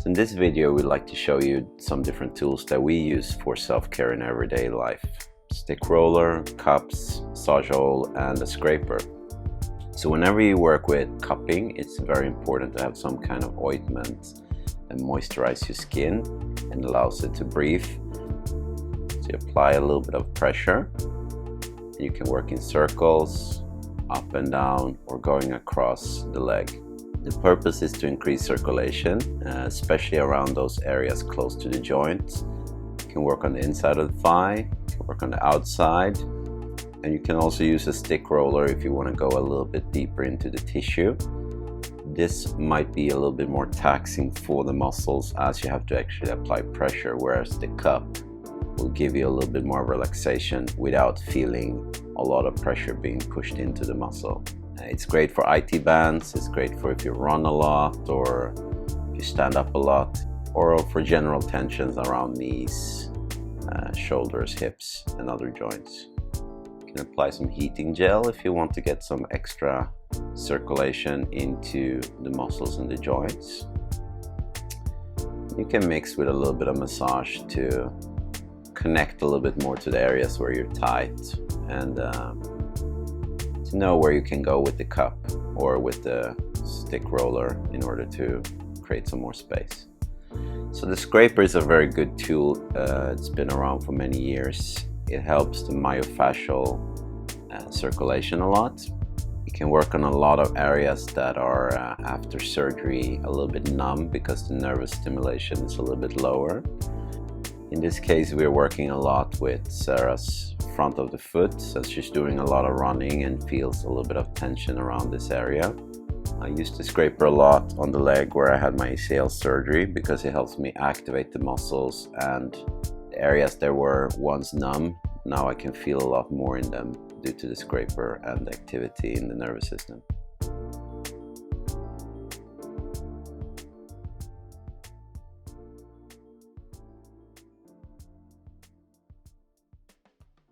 So in this video, we'd like to show you some different tools that we use for self-care in everyday life. Stick roller, cups, massage oil, and a scraper. So whenever you work with cupping, it's very important to have some kind of ointment that moisturizes your skin and allows it to breathe. So you apply a little bit of pressure. You can work in circles, up and down, or going across the leg. The purpose is to increase circulation, especially around those areas close to the joint. You can work on the inside of the thigh, you can work on the outside, and you can also use a stick roller if you want to go a little bit deeper into the tissue. This might be a little bit more taxing for the muscles as you have to actually apply pressure, whereas the cup will give you a little bit more relaxation without feeling a lot of pressure being pushed into the muscle. It's great for IT bands, it's great for if you run a lot or if you stand up a lot, or for general tensions around knees, shoulders, hips, and other joints. You can apply some heating gel if you want to get some extra circulation into the muscles and the joints. You can mix with a little bit of massage to connect a little bit more to the areas where you're tight, and to know where you can go with the cup or with the stick roller in order to create some more space. So the scraper is a very good tool. It's been around for many years. It helps the myofascial circulation a lot. You can work on a lot of areas that are after surgery a little bit numb because the nervous stimulation is a little bit lower. In this case, we're working a lot with Sarah's front of the foot, so she's doing a lot of running and feels a little bit of tension around this area. I used the scraper a lot on the leg where I had my ACL surgery because it helps me activate the muscles, and the areas that were once numb, now I can feel a lot more in them due to the scraper and the activity in the nervous system.